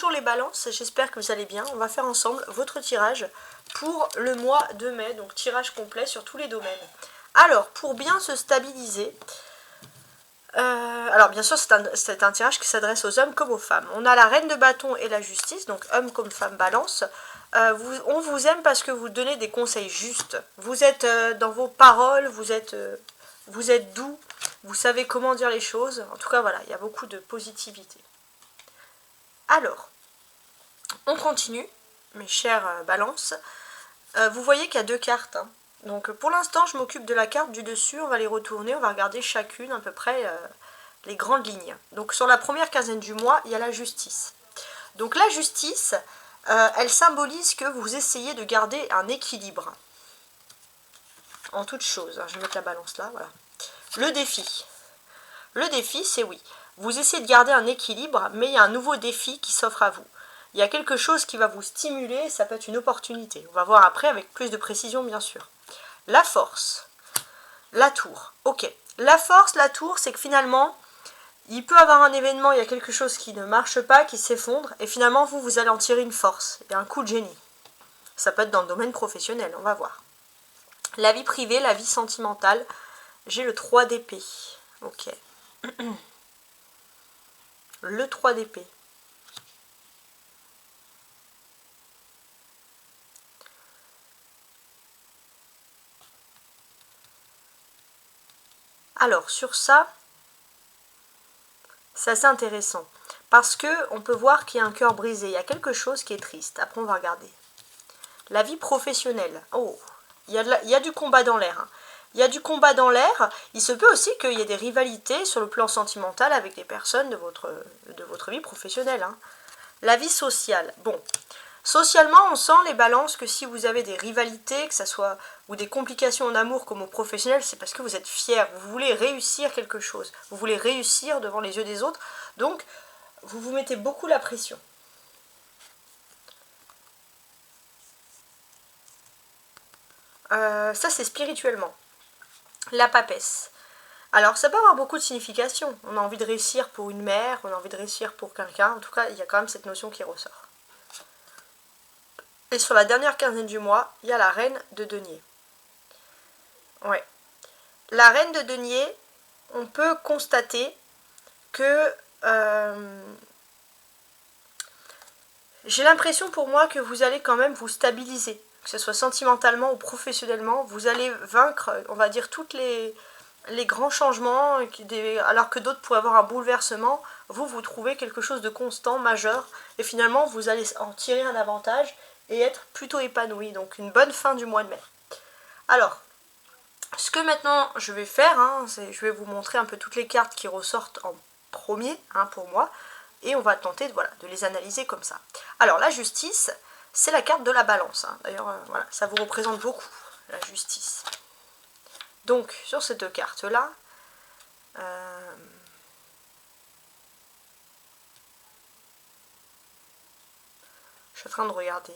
Bonjour les balances, j'espère que vous allez bien. On va faire ensemble votre tirage pour le mois de mai, donc tirage complet sur tous les domaines. Alors, pour bien se stabiliser, alors bien sûr c'est un tirage qui s'adresse aux hommes comme aux femmes. On a la reine de bâton et la justice, donc homme comme femme balance. On vous aime parce que vous donnez des conseils justes. Vous êtes dans vos paroles, vous êtes doux, vous savez comment dire les choses. En tout cas voilà, il y a beaucoup de positivité. Alors, on continue, mes chères balances. Vous voyez qu'il y a deux cartes. Hein. Donc pour l'instant, je m'occupe de la carte du dessus. On va les retourner, on va regarder chacune à peu près les grandes lignes. Donc sur la première quinzaine du mois, il y a la justice. Donc la justice, elle symbolise que vous essayez de garder un équilibre. En toute chose. Je vais mettre la balance là, voilà. Le défi. Le défi, c'est oui. Vous essayez de garder un équilibre, mais il y a un nouveau défi qui s'offre à vous. Il y a quelque chose qui va vous stimuler, ça peut être une opportunité. On va voir après avec plus de précision, bien sûr. La force. La tour. Ok. La force, la tour, c'est que finalement, il peut y avoir un événement, il y a quelque chose qui ne marche pas, qui s'effondre, et finalement, vous allez en tirer une force et un coup de génie. Ça peut être dans le domaine professionnel, on va voir. La vie privée, la vie sentimentale. J'ai le 3 d'épée. Ok. Le 3 d'épée. Alors, sur ça, c'est assez intéressant. Parce qu'on peut voir qu'il y a un cœur brisé. Il y a quelque chose qui est triste. Après, on va regarder. La vie professionnelle. Oh, il y a du combat dans l'air. Hein. Il y a du combat dans l'air. Il se peut aussi qu'il y ait des rivalités sur le plan sentimental avec les personnes de votre vie professionnelle. Hein. La vie sociale. Bon, socialement, on sent les balances que si vous avez des rivalités, que ça soit ou des complications en amour comme au professionnel, c'est parce que vous êtes fier, vous voulez réussir quelque chose, vous voulez réussir devant les yeux des autres, donc vous vous mettez beaucoup la pression. Ça c'est spirituellement. La papesse. Alors ça peut avoir beaucoup de significations. On a envie de réussir pour une mère, on a envie de réussir pour quelqu'un. En tout cas, il y a quand même cette notion qui ressort. Et sur la dernière quinzaine du mois, il y a la reine de denier. Ouais. La reine de denier, on peut constater que j'ai l'impression pour moi que vous allez quand même vous stabiliser. Que ce soit sentimentalement ou professionnellement, vous allez vaincre, on va dire, toutes les grands changements, alors que d'autres pourraient avoir un bouleversement. Vous trouvez quelque chose de constant, majeur, et finalement vous allez en tirer un avantage et être plutôt épanoui. Donc une bonne fin du mois de mai. Alors, ce que maintenant je vais faire, hein, je vais vous montrer un peu toutes les cartes qui ressortent en premier, hein, pour moi, et on va tenter de les analyser comme ça. Alors la justice, c'est la carte de la balance. Hein. D'ailleurs, voilà, ça vous représente beaucoup, la justice. Donc, sur ces deux cartes-là, je suis en train de regarder.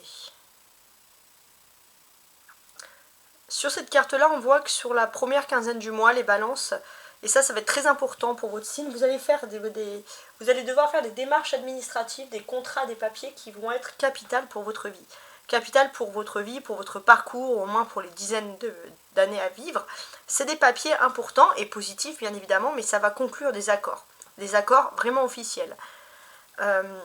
Sur cette carte-là, on voit que sur la première quinzaine du mois, les balances, et ça va être très important pour votre signe, vous allez devoir faire des démarches administratives, des contrats, des papiers qui vont être capitales pour votre vie. Capital pour votre vie, pour votre parcours, au moins pour les dizaines d'années à vivre. C'est des papiers importants et positifs, bien évidemment, mais ça va conclure des accords vraiment officiels. On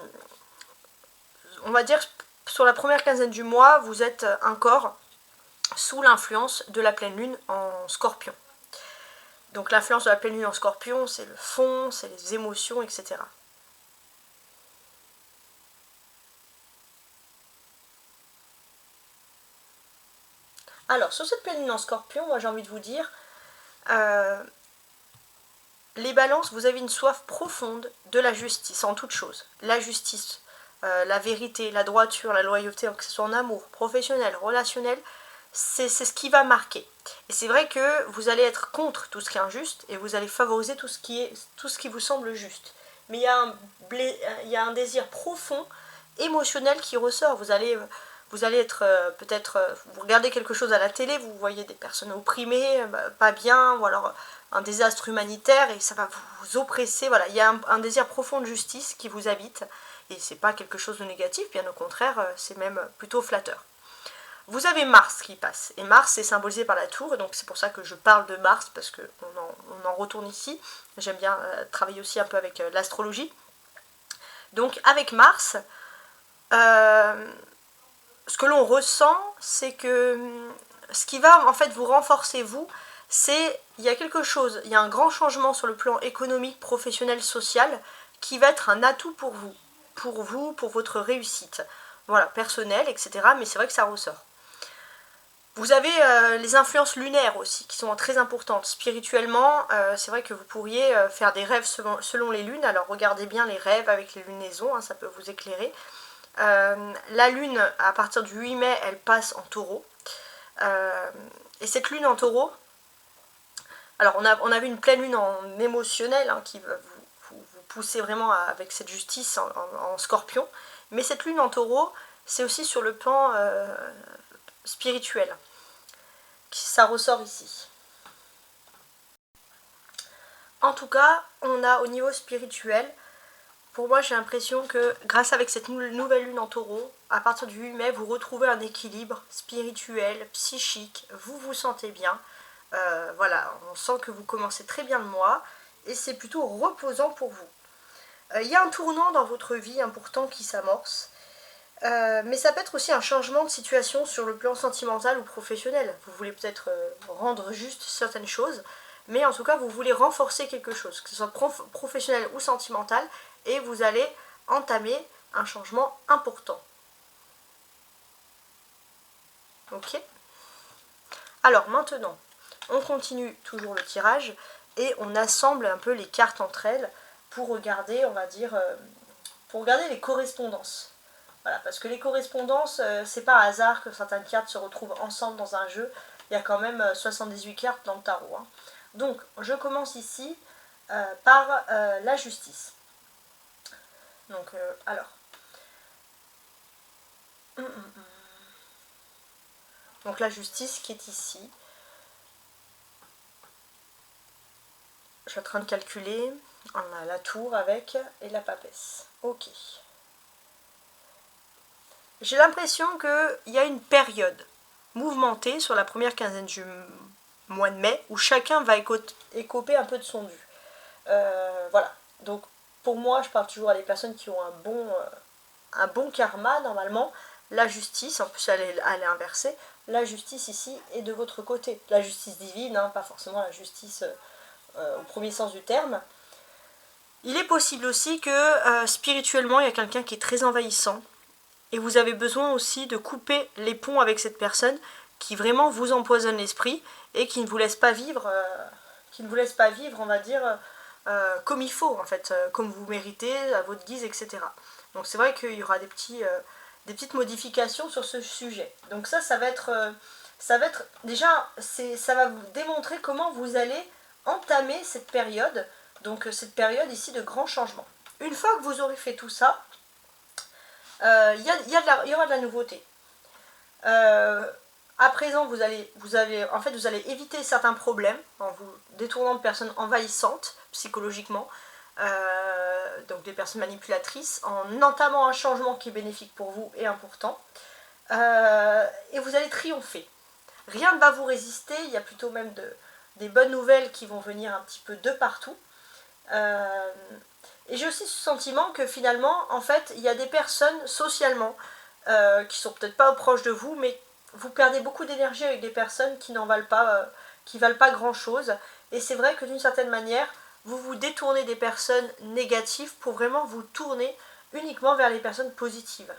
va dire, sur la première quinzaine du mois, vous êtes encore sous l'influence de la pleine lune en scorpion. Donc l'influence de la pleine lune en scorpion, c'est le fond, c'est les émotions, etc. Alors, sur cette pleine lune en scorpion, moi j'ai envie de vous dire, les balances, vous avez une soif profonde de la justice, en toute chose. La justice, la vérité, la droiture, la loyauté, que ce soit en amour, professionnel, relationnel, c'est ce qui va marquer. Et c'est vrai que vous allez être contre tout ce qui est injuste et vous allez favoriser tout ce qui vous semble juste. Mais il y a un désir profond, émotionnel qui ressort. Vous allez être peut-être, vous regardez quelque chose à la télé, vous voyez des personnes opprimées, pas bien, ou alors un désastre humanitaire et ça va vous oppresser. Voilà, il y a un désir profond de justice qui vous habite, Et c'est pas quelque chose de négatif, bien au contraire, c'est même plutôt flatteur. Vous avez Mars qui passe, et Mars est symbolisé par la tour, et donc c'est pour ça que je parle de Mars, parce qu'on en retourne ici. J'aime bien travailler aussi un peu avec l'astrologie. Donc avec Mars, ce que l'on ressent, c'est que ce qui va en fait vous renforcer, vous, c'est, il y a quelque chose, il y a un grand changement sur le plan économique, professionnel, social, qui va être un atout pour vous, pour votre réussite. Voilà, personnel, etc. Mais c'est vrai que ça ressort. Vous avez les influences lunaires aussi, qui sont très importantes. Spirituellement, c'est vrai que vous pourriez faire des rêves selon les lunes. Alors regardez bien les rêves avec les lunaisons, hein, ça peut vous éclairer. La lune, à partir du 8 mai, elle passe en taureau. Et cette lune en taureau, alors on avait une pleine lune en émotionnel, hein, qui va vous pousser vraiment avec cette justice en scorpion. Mais cette lune en taureau, c'est aussi sur le plan spirituel. Ça ressort ici. En tout cas, on a au niveau spirituel, pour moi j'ai l'impression que grâce avec cette nouvelle lune en taureau, à partir du 8 mai, vous retrouvez un équilibre spirituel, psychique, vous vous sentez bien. Voilà, on sent que vous commencez très bien le mois et c'est plutôt reposant pour vous. Il y a un tournant dans votre vie important qui s'amorce. Mais ça peut être aussi un changement de situation sur le plan sentimental ou professionnel. Vous voulez peut-être rendre juste certaines choses, mais en tout cas vous voulez renforcer quelque chose, que ce soit professionnel ou sentimental, et vous allez entamer un changement important. Ok. Alors maintenant, on continue toujours le tirage et on assemble un peu les cartes entre elles pour regarder, on va dire, pour regarder les correspondances. Voilà, parce que les correspondances, c'est pas hasard que certaines cartes se retrouvent ensemble dans un jeu. Il y a quand même 78 cartes dans le tarot. Hein. Donc, je commence ici par la justice. Donc, alors. Donc, la justice qui est ici. Je suis en train de calculer. On a la tour avec et la papesse. Ok. J'ai l'impression qu'il y a une période mouvementée sur la première quinzaine du mois de mai où chacun va écoper un peu de son dû. Voilà. Donc pour moi, je parle toujours à des personnes qui ont un bon karma normalement. La justice, en plus elle est inversée, la justice ici est de votre côté. La justice divine, hein, pas forcément la justice au premier sens du terme. Il est possible aussi que spirituellement, il y a quelqu'un qui est très envahissant. Et vous avez besoin aussi de couper les ponts avec cette personne qui vraiment vous empoisonne l'esprit et qui ne vous laisse pas vivre, on va dire, comme il faut, en fait, comme vous méritez, à votre guise, etc. Donc c'est vrai qu'il y aura des petites modifications sur ce sujet. Donc ça va être déjà, ça va vous démontrer comment vous allez entamer cette période, donc cette période ici de grands changements. Une fois que vous aurez fait tout ça, il y aura de la nouveauté. À présent, vous allez éviter certains problèmes en vous détournant de personnes envahissantes psychologiquement, donc des personnes manipulatrices, en entamant un changement qui est bénéfique pour vous et important. Et vous allez triompher. Rien ne va vous résister, il y a plutôt même des bonnes nouvelles qui vont venir un petit peu de partout. Et j'ai aussi ce sentiment que finalement, en fait, il y a des personnes socialement qui sont peut-être pas proches de vous, mais vous perdez beaucoup d'énergie avec des personnes qui n'en valent pas, grand-chose. Et c'est vrai que d'une certaine manière, vous vous détournez des personnes négatives pour vraiment vous tourner uniquement vers les personnes positives.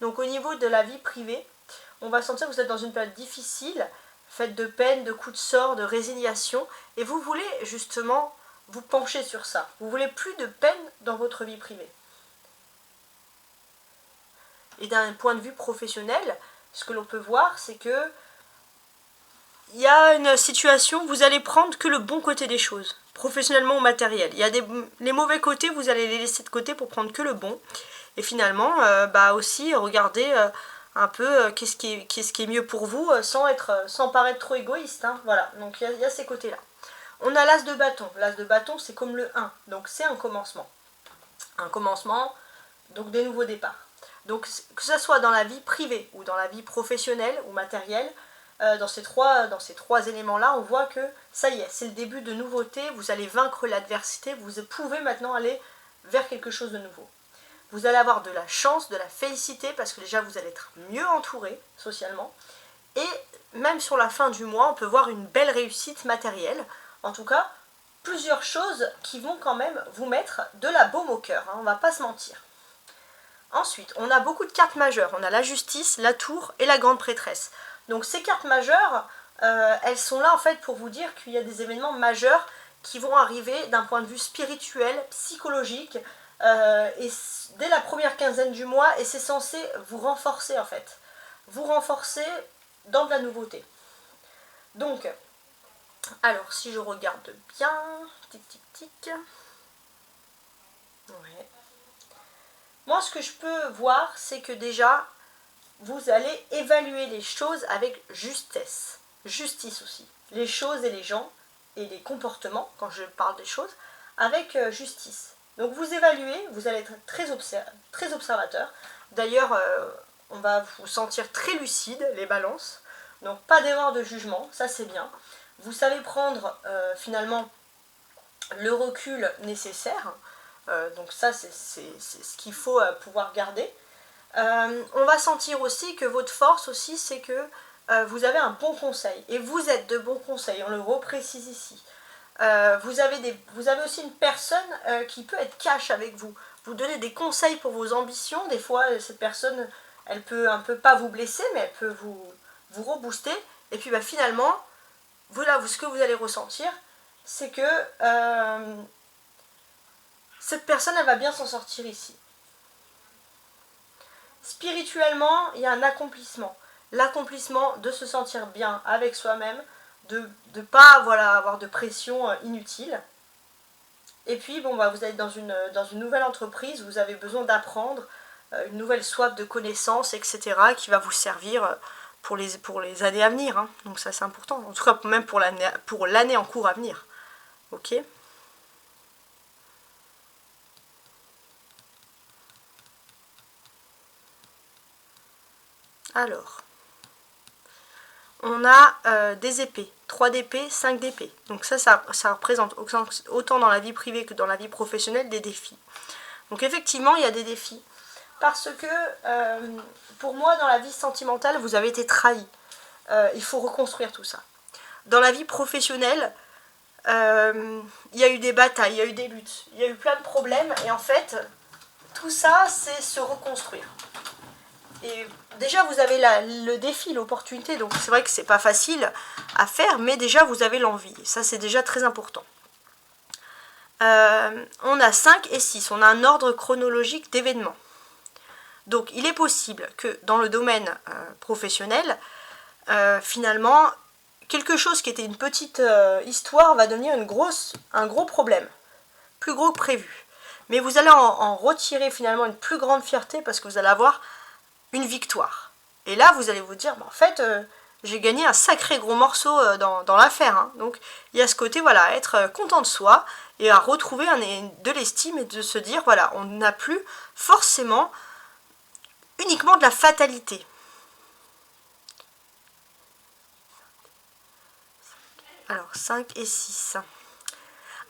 Donc au niveau de la vie privée, on va sentir que vous êtes dans une période difficile, faite de peine, de coups de sort, de résignation, et vous voulez justement vous pencher sur ça. Vous voulez plus de peine dans votre vie privée. Et d'un point de vue professionnel, ce que l'on peut voir, c'est que il y a une situation, vous allez prendre que le bon côté des choses, professionnellement ou matériel. Il y a les mauvais côtés, vous allez les laisser de côté pour prendre que le bon. Et finalement, aussi regarder un peu qu'est-ce qui est mieux pour vous sans paraître trop égoïste. Hein. Voilà, donc il y a ces côtés-là. On a l'as de bâton. L'as de bâton, c'est comme le 1, donc c'est un commencement. Un commencement, donc des nouveaux départs. Donc que ce soit dans la vie privée ou dans la vie professionnelle ou matérielle, dans ces trois éléments-là, on voit que ça y est, c'est le début de nouveautés, vous allez vaincre l'adversité, vous pouvez maintenant aller vers quelque chose de nouveau. Vous allez avoir de la chance, de la félicité, parce que déjà vous allez être mieux entouré socialement. Et même sur la fin du mois, on peut voir une belle réussite matérielle. En tout cas, plusieurs choses qui vont quand même vous mettre de la baume au cœur, hein, on va pas se mentir. Ensuite, on a beaucoup de cartes majeures. On a la justice, la tour et la grande prêtresse. Donc ces cartes majeures, elles sont là en fait pour vous dire qu'il y a des événements majeurs qui vont arriver d'un point de vue spirituel, psychologique, et dès la première quinzaine du mois, et c'est censé vous renforcer en fait. Vous renforcer dans de la nouveauté. Donc, alors si je regarde bien, tic tic tic. Ouais. Moi ce que je peux voir, c'est que déjà, vous allez évaluer les choses avec justesse. Justice aussi. Les choses et les gens, et les comportements, quand je parle des choses, avec justice. Donc vous évaluez, vous allez être très observateur. D'ailleurs, on va vous sentir très lucide, les balances. Donc pas d'erreur de jugement, ça c'est bien. Vous savez prendre finalement le recul nécessaire. Donc ça c'est ce qu'il faut pouvoir garder. On va sentir aussi que votre force aussi, c'est que vous avez un bon conseil. Et vous êtes de bons conseils, on le reprécise ici. Vous avez aussi une personne qui peut être cash avec vous. Vous donnez des conseils pour vos ambitions. Des fois, cette personne, elle peut un peu pas vous blesser, mais elle peut vous rebooster. Et puis finalement, voilà, ce que vous allez ressentir, c'est que cette personne, elle va bien s'en sortir ici. Spirituellement, il y a un accomplissement. L'accomplissement de se sentir bien avec soi-même, de ne pas avoir de pression inutile. Et puis, bon, vous êtes dans une nouvelle entreprise, vous avez besoin d'apprendre, une nouvelle soif de connaissances, etc., qui va vous servir pour les années à venir. Hein. Donc ça, c'est important. En tout cas, même pour l'année en cours à venir. Ok ? Alors, on a des épées, 3 d'épée, 5 d'épée. Donc ça représente autant dans la vie privée que dans la vie professionnelle des défis. Donc effectivement, il y a des défis. Parce que pour moi, dans la vie sentimentale, vous avez été trahi. Il faut reconstruire tout ça. Dans la vie professionnelle, il y a eu des batailles, il y a eu des luttes, il y a eu plein de problèmes. Et en fait, tout ça, c'est se reconstruire. Et déjà, vous avez le défi, l'opportunité, donc c'est vrai que c'est pas facile à faire, mais déjà, vous avez l'envie. Ça, c'est déjà très important. On a 5 et 6, on a un ordre chronologique d'événements. Donc, il est possible que dans le domaine professionnel, finalement, quelque chose qui était une petite histoire va devenir un gros problème, plus gros que prévu. Mais vous allez en retirer finalement une plus grande fierté parce que vous allez avoir une victoire. Et là, vous allez vous dire, en fait, j'ai gagné un sacré gros morceau dans l'affaire. Hein. Donc, il y a ce côté, voilà, être content de soi et à retrouver de l'estime et de se dire, voilà, on n'a plus forcément uniquement de la fatalité. Alors, 5 et 6.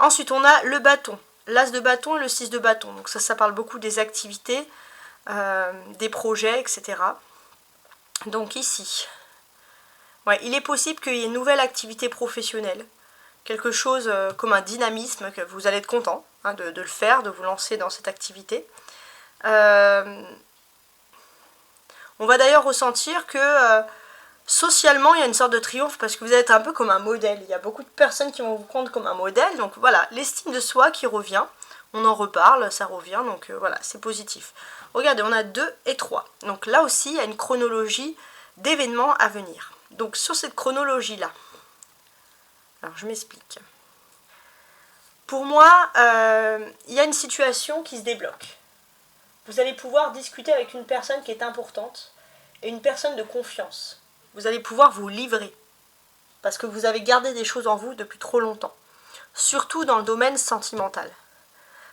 Ensuite, on a le bâton. L'as de bâton et le 6 de bâton. Donc ça parle beaucoup des activités, des projets, etc. Donc ici, ouais, il est possible qu'il y ait une nouvelle activité professionnelle, quelque chose comme un dynamisme, que vous allez être content hein, de le faire, de vous lancer dans cette activité. On va d'ailleurs ressentir que socialement, il y a une sorte de triomphe parce que vous êtes un peu comme un modèle. Il y a beaucoup de personnes qui vont vous prendre comme un modèle. Donc voilà, l'estime de soi qui revient. On en reparle, ça revient, donc voilà, c'est positif. Regardez, on a 2 et 3. Donc là aussi, il y a une chronologie d'événements à venir. Donc sur cette chronologie-là, alors je m'explique. Pour moi, il y a une situation qui se débloque. Vous allez pouvoir discuter avec une personne qui est importante et une personne de confiance. Vous allez pouvoir vous livrer parce que vous avez gardé des choses en vous depuis trop longtemps. surtout dans le domaine sentimental.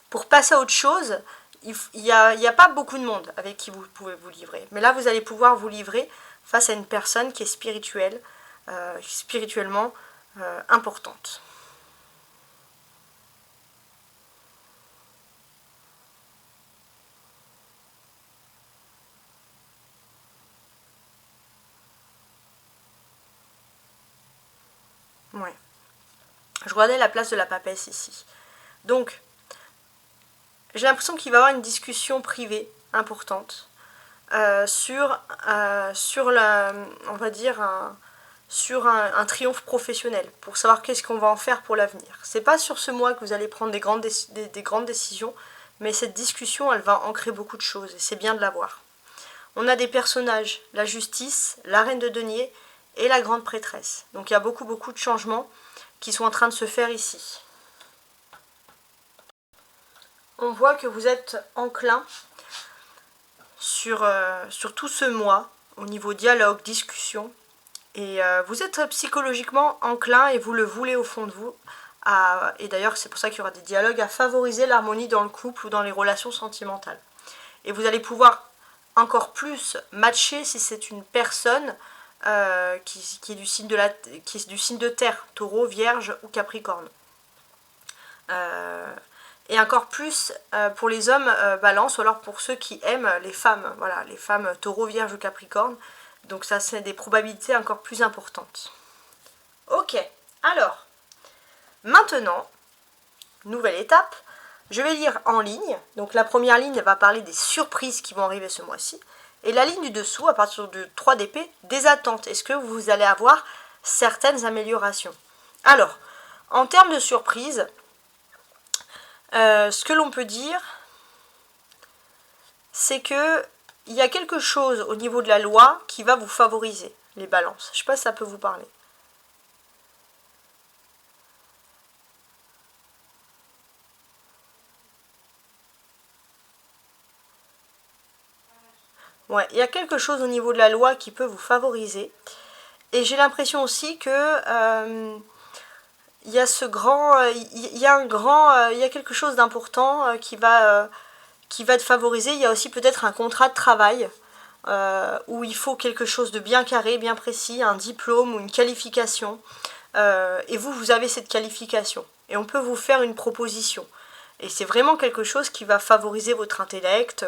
Pour passer à autre chose, il n'y a pas beaucoup de monde avec qui vous pouvez vous livrer. Mais là, vous allez pouvoir vous livrer face à une personne qui est spirituelle, spirituellement importante. Ouais. Je regardais la place de la papesse ici. Donc, j'ai l'impression qu'il va y avoir une discussion privée importante sur on va dire, un triomphe professionnel, pour savoir qu'est-ce qu'on va en faire pour l'avenir. C'est pas sur ce mois que vous allez prendre des grandes décisions, mais cette discussion, elle va ancrer beaucoup de choses, et c'est bien de la voir. On a des personnages, la justice, la reine de denier et la grande prêtresse. Donc il y a beaucoup de changements qui sont en train de se faire ici. On voit que vous êtes enclin sur tout ce mois, au niveau dialogue, discussion, et vous êtes psychologiquement enclin, et vous le voulez au fond de vous, et d'ailleurs c'est pour ça qu'il y aura des dialogues, à favoriser l'harmonie dans le couple ou dans les relations sentimentales. Et vous allez pouvoir encore plus matcher si c'est une personne qui est du signe de terre, taureau, vierge ou capricorne. Et encore plus pour les hommes balance, ou alors pour ceux qui aiment les femmes, voilà, les femmes taureau, vierge ou capricorne. Donc ça, c'est des probabilités encore plus importantes. Ok, alors, maintenant, nouvelle étape, je vais lire en ligne. Donc la première ligne va parler des surprises qui vont arriver ce mois-ci. Et la ligne du dessous, à partir de 3 d'épée, des attentes. Est-ce que vous allez avoir certaines améliorations? Alors, en termes de surprises, ce que l'on peut dire, c'est que il y a quelque chose au niveau de la loi qui va vous favoriser, les balances. Je ne sais pas si ça peut vous parler. Ouais, il y a quelque chose au niveau de la loi qui peut vous favoriser. Et j'ai l'impression aussi que il y a il y a quelque chose d'important qui va te favoriser. Il y a aussi peut-être un contrat de travail où il faut quelque chose de bien carré, bien précis, un diplôme ou une qualification. Et vous avez cette qualification. Et on peut vous faire une proposition. Et c'est vraiment quelque chose qui va favoriser votre intellect.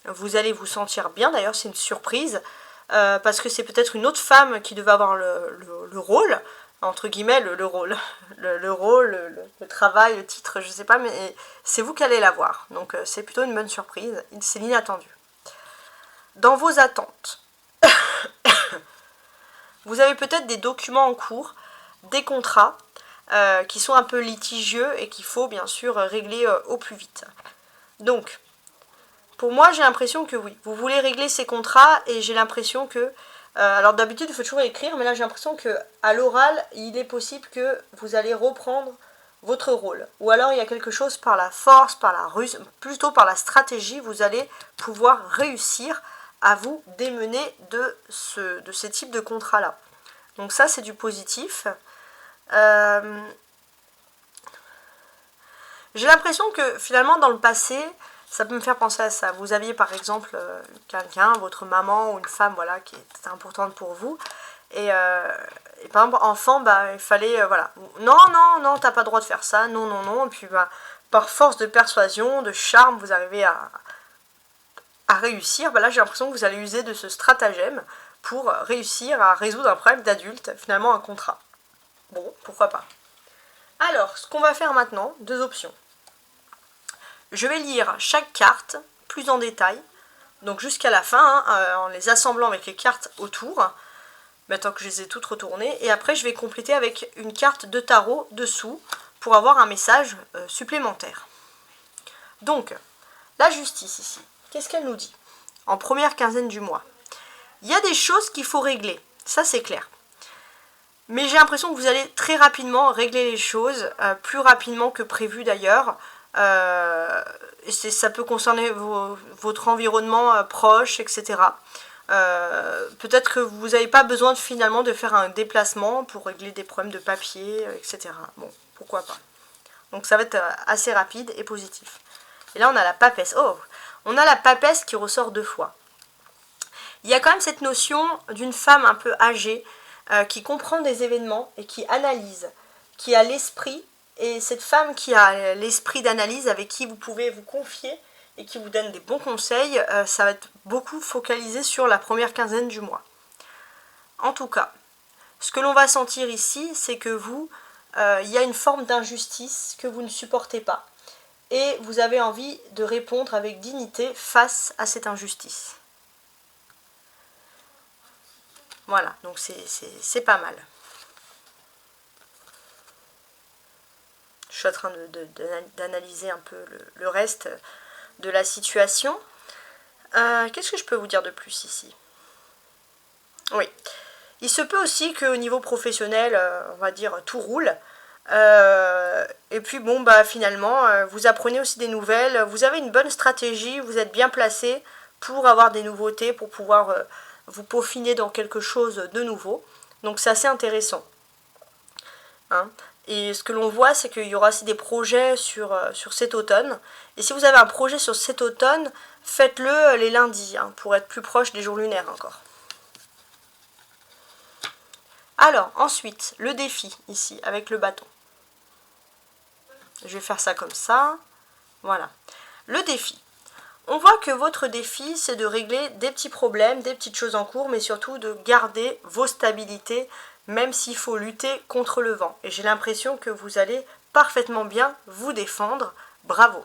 Vous allez vous sentir bien. D'ailleurs, c'est une surprise. Parce que c'est peut-être une autre femme qui devait avoir le rôle, entre guillemets, le rôle, le travail, le titre, je sais pas, mais c'est vous qui allez l'avoir. Donc c'est plutôt une bonne surprise, c'est l'inattendu. Dans vos attentes, vous avez peut-être des documents en cours, des contrats qui sont un peu litigieux et qu'il faut bien sûr régler au plus vite. Donc, pour moi, j'ai l'impression que oui, vous voulez régler ces contrats, et j'ai l'impression que... alors d'habitude, il faut toujours écrire, mais là j'ai l'impression qu'à l'oral, il est possible que vous allez reprendre votre rôle. Ou alors il y a quelque chose par la force, par la ruse, plutôt par la stratégie, vous allez pouvoir réussir à vous démener de ces types de contrats-là. Donc ça, c'est du positif. J'ai l'impression que finalement, dans le passé... Ça peut me faire penser à ça. Vous aviez par exemple quelqu'un, votre maman ou une femme, voilà, qui était importante pour vous. Et par exemple, enfant, bah, il fallait, voilà, non, t'as pas le droit de faire ça, non. Et puis, bah, par force de persuasion, de charme, vous arrivez à réussir. Bah, là, j'ai l'impression que vous allez user de ce stratagème pour réussir à résoudre un problème d'adulte, finalement un contrat. Bon, pourquoi pas. Alors, ce qu'on va faire maintenant, 2 options. Je vais lire chaque carte plus en détail, donc jusqu'à la fin, en les assemblant avec les cartes autour, maintenant que je les ai toutes retournées, et après je vais compléter avec une carte de tarot dessous pour avoir un message supplémentaire. Donc, la justice ici, qu'est-ce qu'elle nous dit? En première quinzaine du mois, il y a des choses qu'il faut régler, ça c'est clair. Mais j'ai l'impression que vous allez très rapidement régler les choses, plus rapidement que prévu d'ailleurs. Ça peut concerner votre environnement proche, etc. Peut-être que vous n'avez pas besoin finalement de faire un déplacement pour régler des problèmes de papier, etc. Bon, pourquoi pas. Donc ça va être assez rapide et positif. Et là on a la papesse. Oh, on a la papesse qui ressort 2 fois. Il y a quand même cette notion d'une femme un peu âgée qui comprend des événements et qui analyse, qui a l'esprit. Et cette femme qui a l'esprit d'analyse avec qui vous pouvez vous confier et qui vous donne des bons conseils, ça va être beaucoup focalisé sur la première quinzaine du mois. En tout cas, ce que l'on va sentir ici, c'est que vous, il y a une forme d'injustice que vous ne supportez pas. Et vous avez envie de répondre avec dignité face à cette injustice. Voilà, donc c'est pas mal. Je suis en train d'analyser un peu le reste de la situation. Qu'est-ce que je peux vous dire de plus ici? Oui. Il se peut aussi qu'au niveau professionnel, on va dire, tout roule. Et puis bon, bah finalement, vous apprenez aussi des nouvelles. Vous avez une bonne stratégie, vous êtes bien placé pour avoir des nouveautés, pour pouvoir vous peaufiner dans quelque chose de nouveau. Donc c'est assez intéressant. Hein. Et ce que l'on voit, c'est qu'il y aura aussi des projets sur cet automne. Et si vous avez un projet sur cet automne, faites-le les lundis, hein, pour être plus proche des jours lunaires encore. Alors, ensuite, le défi, ici, avec le bâton. Je vais faire ça comme ça. Voilà. Le défi. On voit que votre défi, c'est de régler des petits problèmes, des petites choses en cours, mais surtout de garder vos stabilités, même s'il faut lutter contre le vent. Et j'ai l'impression que vous allez parfaitement bien vous défendre. Bravo.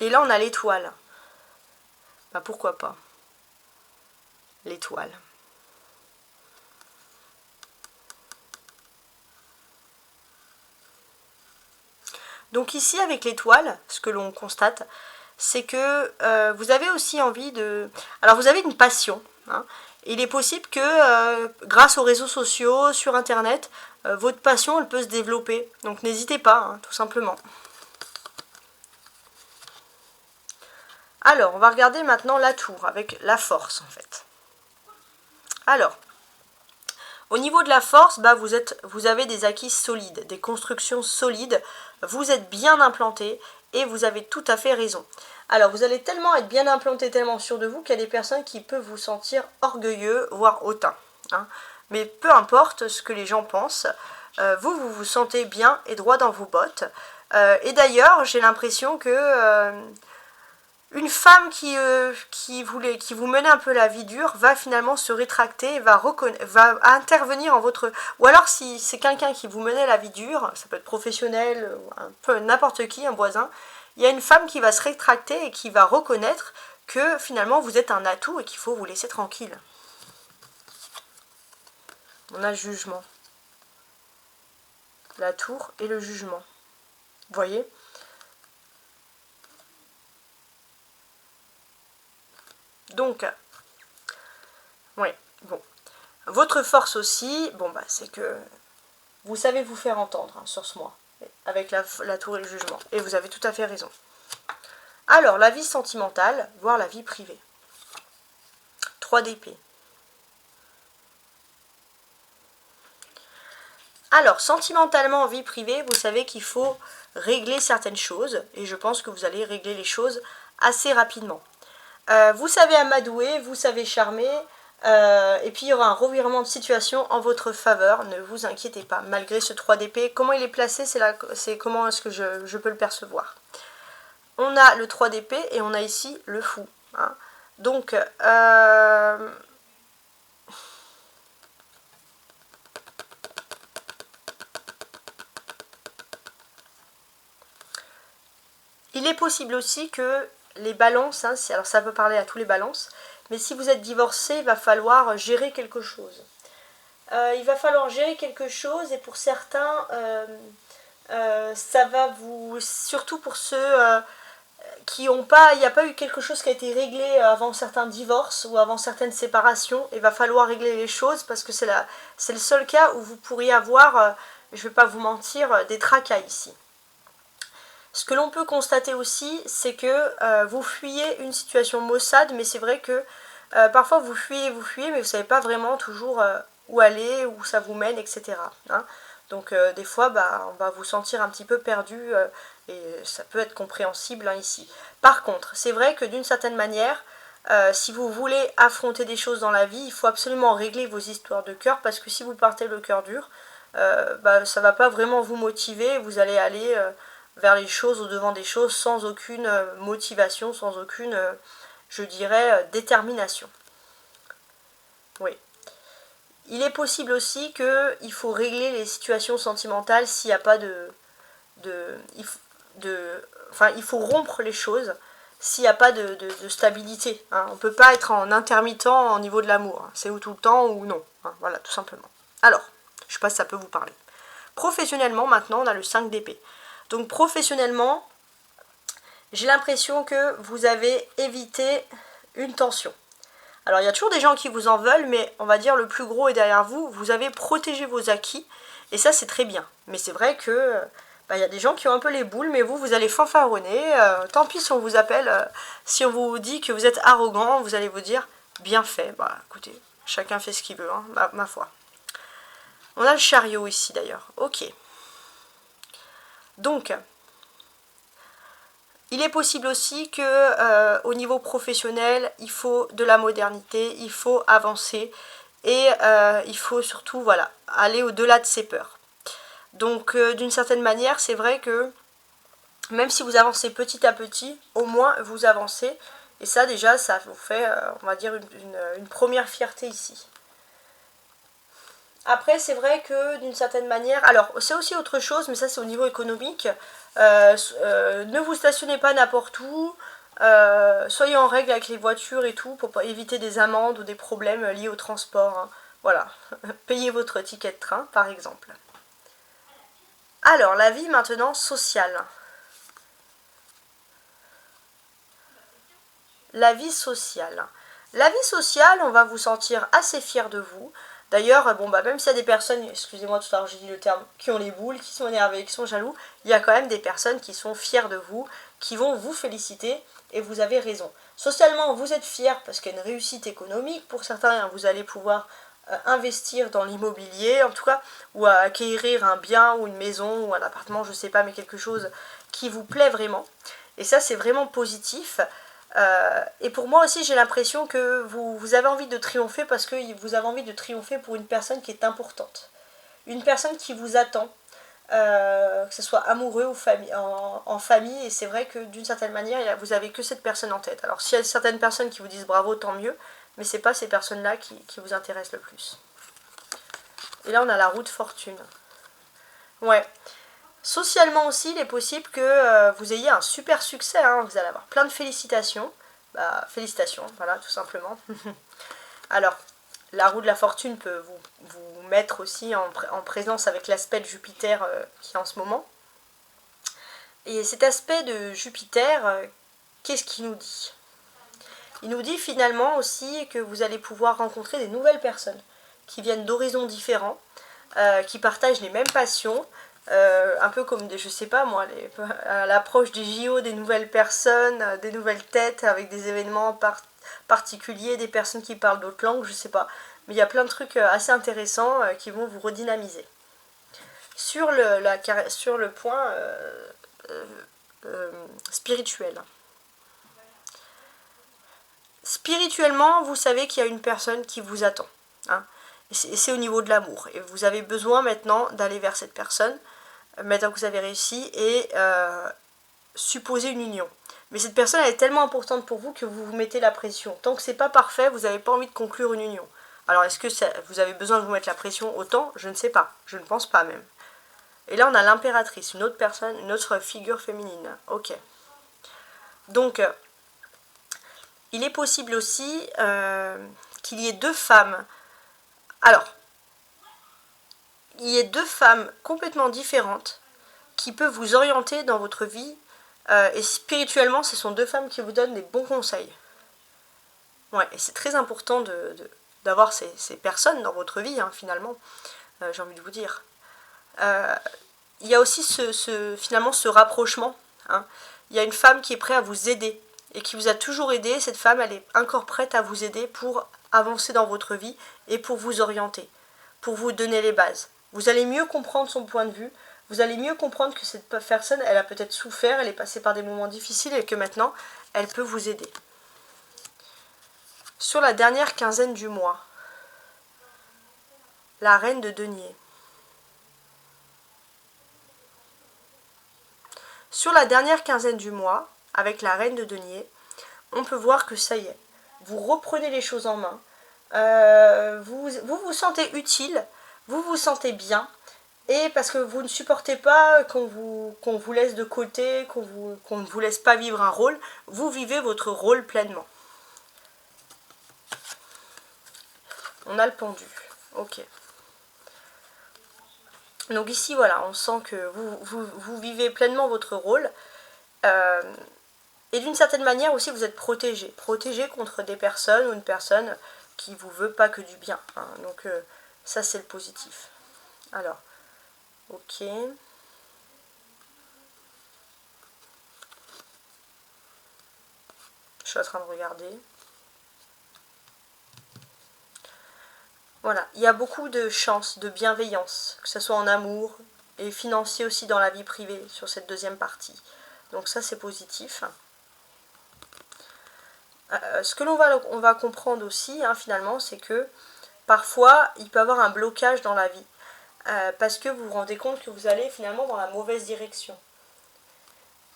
Et là, on a l'étoile. Bah, pourquoi pas? L'étoile. Donc ici, avec l'étoile, ce que l'on constate, c'est que vous avez aussi envie de... Alors, vous avez une passion. Hein. Il est possible que, grâce aux réseaux sociaux, sur Internet, votre passion, elle peut se développer. Donc, n'hésitez pas, hein, tout simplement. Alors, on va regarder maintenant la tour, avec la force, en fait. Alors, au niveau de la force, bah, vous avez des acquis solides, des constructions solides, vous êtes bien implanté et vous avez tout à fait raison. Alors vous allez tellement être bien implanté, tellement sûr de vous qu'il y a des personnes qui peuvent vous sentir orgueilleux, voire hautain. Hein. Mais peu importe ce que les gens pensent, vous vous sentez bien et droit dans vos bottes. Et d'ailleurs, j'ai l'impression que... une femme qui vous menait un peu la vie dure va finalement se rétracter, va intervenir en votre... Ou alors si c'est quelqu'un qui vous menait la vie dure, ça peut être professionnel, un peu n'importe qui, un voisin, il y a une femme qui va se rétracter et qui va reconnaître que finalement vous êtes un atout et qu'il faut vous laisser tranquille. On a le jugement. La tour et le jugement. Vous voyez ? Donc, oui, bon. Votre force aussi, bon bah c'est que vous savez vous faire entendre, hein, sur ce mois, avec la tour et le jugement. Et vous avez tout à fait raison. Alors, la vie sentimentale, voire la vie privée. 3 d'épée. Alors, sentimentalement, en vie privée, vous savez qu'il faut régler certaines choses. Et je pense que vous allez régler les choses assez rapidement. Vous savez amadouer, vous savez charmer, et puis il y aura un revirement de situation en votre faveur, ne vous inquiétez pas, malgré ce 3 d'épée. Comment il est placé, c'est comment est-ce que je peux le percevoir. On a le 3 d'épée et on a ici le fou. Hein. Donc, il est possible aussi que les balances, hein, alors ça peut parler à tous les balances, mais si vous êtes divorcé, il va falloir gérer quelque chose. Il va falloir gérer quelque chose et pour certains, ça va vous... Surtout pour ceux qui n'ont pas... Il n'y a pas eu quelque chose qui a été réglé avant certains divorces ou avant certaines séparations. Il va falloir régler les choses parce que c'est le seul cas où vous pourriez avoir, je ne vais pas vous mentir, des tracas ici. Ce que l'on peut constater aussi, c'est que vous fuyez une situation maussade, mais c'est vrai que parfois vous fuyez, mais vous ne savez pas vraiment toujours où aller, où ça vous mène, etc. Hein. Donc des fois, on va vous sentir un petit peu perdu et ça peut être compréhensible hein, ici. Par contre, c'est vrai que d'une certaine manière, si vous voulez affronter des choses dans la vie, il faut absolument régler vos histoires de cœur parce que si vous partez le cœur dur, ça va pas vraiment vous motiver, vous allez aller vers les choses, au devant des choses, sans aucune motivation, sans aucune, je dirais, détermination. Oui. Il est possible aussi qu'il faut régler les situations sentimentales s'il n'y a pas il faut rompre les choses s'il n'y a pas de stabilité. Hein. On ne peut pas être en intermittent au niveau de l'amour. Hein. C'est ou tout le temps ou non. Hein. Voilà, tout simplement. Alors, je ne sais pas si ça peut vous parler. Professionnellement, maintenant, on a le 5 d'épée. Donc, professionnellement, j'ai l'impression que vous avez évité une tension. Alors, il y a toujours des gens qui vous en veulent, mais on va dire le plus gros est derrière vous. Vous avez protégé vos acquis, et ça, c'est très bien. Mais c'est vrai que il y a des gens qui ont un peu les boules, mais vous allez fanfaronner. Tant pis si on vous appelle, si on vous dit que vous êtes arrogant, vous allez vous dire, bien fait. Bah, écoutez, chacun fait ce qu'il veut, hein, ma foi. On a le chariot ici, d'ailleurs. Ok. Donc, il est possible aussi que au niveau professionnel, il faut de la modernité, il faut avancer et il faut surtout voilà, aller au-delà de ses peurs. Donc d'une certaine manière, c'est vrai que même si vous avancez petit à petit, au moins vous avancez. Et ça déjà, ça vous fait, on va dire, une première fierté ici. Après, c'est vrai que d'une certaine manière, alors c'est aussi autre chose, mais ça c'est au niveau économique. Ne vous stationnez pas n'importe où. Soyez en règle avec les voitures et tout pour éviter des amendes ou des problèmes liés au transport. Hein. Voilà, payez votre ticket de train par exemple. Alors, la vie maintenant sociale. La vie sociale. La vie sociale, on va vous sentir assez fier de vous. D'ailleurs, même s'il y a des personnes, excusez-moi tout à l'heure j'ai dit le terme, qui ont les boules, qui sont énervées, qui sont jaloux, il y a quand même des personnes qui sont fières de vous, qui vont vous féliciter, et vous avez raison. Socialement, vous êtes fiers parce qu'il y a une réussite économique. Pour certains, vous allez pouvoir investir dans l'immobilier, en tout cas, ou à acquérir un bien ou une maison ou un appartement, je sais pas, mais quelque chose qui vous plaît vraiment. Et ça, c'est vraiment positif. Et pour moi aussi, j'ai l'impression que vous avez envie de triompher parce que vous avez envie de triompher pour une personne qui est importante. Une personne qui vous attend, que ce soit amoureux ou en famille. Et c'est vrai que d'une certaine manière, vous avez que cette personne en tête. Alors s'il y a certaines personnes qui vous disent bravo, tant mieux. Mais c'est pas ces personnes-là qui vous intéressent le plus. Et là, on a la roue de fortune. Ouais. Socialement aussi, il est possible que vous ayez un super succès. Hein. Vous allez avoir plein de félicitations. Félicitations, voilà, tout simplement. Alors, la roue de la fortune peut vous mettre aussi en présence avec l'aspect de Jupiter qui est en ce moment. Et cet aspect de Jupiter, qu'est-ce qu'il nous dit ? Il nous dit finalement aussi que vous allez pouvoir rencontrer des nouvelles personnes qui viennent d'horizons différents, qui partagent les mêmes passions, un peu comme, je sais pas moi, à l'approche des JO, des nouvelles personnes, des nouvelles têtes avec des événements particuliers, des personnes qui parlent d'autres langues, je sais pas. Mais il y a plein de trucs assez intéressants qui vont vous redynamiser. Sur le point spirituel. Spirituellement, vous savez qu'il y a une personne qui vous attend. Hein. Et c'est au niveau de l'amour. Et vous avez besoin maintenant d'aller vers cette personne, maintenant que vous avez réussi, et supposer une union. Mais cette personne, elle est tellement importante pour vous que vous vous mettez la pression. Tant que c'est pas parfait, vous n'avez pas envie de conclure une union. Alors, est-ce que vous avez besoin de vous mettre la pression autant ? Je ne sais pas. Je ne pense pas même. Et là, on a l'impératrice, une autre personne, une autre figure féminine. Ok. Donc, il est possible aussi qu'il y ait deux femmes. Alors, il y a deux femmes complètement différentes qui peuvent vous orienter dans votre vie. Et spirituellement, ce sont deux femmes qui vous donnent des bons conseils. Ouais, et c'est très important d'avoir ces personnes dans votre vie, hein, finalement. J'ai envie de vous dire. Il y a aussi finalement ce rapprochement. Hein. Il y a une femme qui est prête à vous aider et qui vous a toujours aidé. Cette femme, elle est encore prête à vous aider pour avancer dans votre vie et pour vous orienter, pour vous donner les bases. Vous allez mieux comprendre son point de vue. Vous allez mieux comprendre que cette personne, elle a peut-être souffert, elle est passée par des moments difficiles et que maintenant, elle peut vous aider. Sur la dernière quinzaine du mois, la reine de denier. Sur la dernière quinzaine du mois, avec la reine de denier, on peut voir que ça y est, vous reprenez les choses en main, vous vous sentez utile, vous vous sentez bien, et parce que vous ne supportez pas qu'on vous laisse de côté, qu'on ne vous laisse pas vivre un rôle, vous vivez votre rôle pleinement. On a le pendu, ok. Donc ici, voilà, on sent que vous vivez pleinement votre rôle. Et d'une certaine manière aussi, vous êtes protégé. Protégé contre des personnes ou une personne qui vous veut pas que du bien. Hein. Donc ça, c'est le positif. Alors, ok. Je suis en train de regarder. Voilà, il y a beaucoup de chance, de bienveillance, que ce soit en amour et financier aussi dans la vie privée sur cette deuxième partie. Donc ça, c'est positif. Ce que on va comprendre aussi, hein, finalement, c'est que parfois, il peut y avoir un blocage dans la vie. Parce que vous vous rendez compte que vous allez finalement dans la mauvaise direction.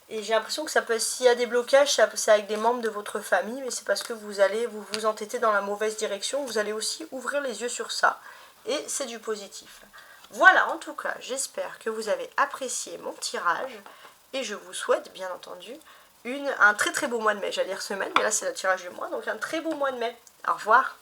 Et j'ai l'impression que ça peut, s'il y a des blocages, c'est avec des membres de votre famille, mais c'est parce que vous vous entêter dans la mauvaise direction. Vous allez aussi ouvrir les yeux sur ça. Et c'est du positif. Voilà, en tout cas, j'espère que vous avez apprécié mon tirage. Et je vous souhaite, bien entendu, un très très beau mois de mai. J'allais dire semaine, mais là c'est le tirage du mois, donc un très beau mois de mai. Au revoir.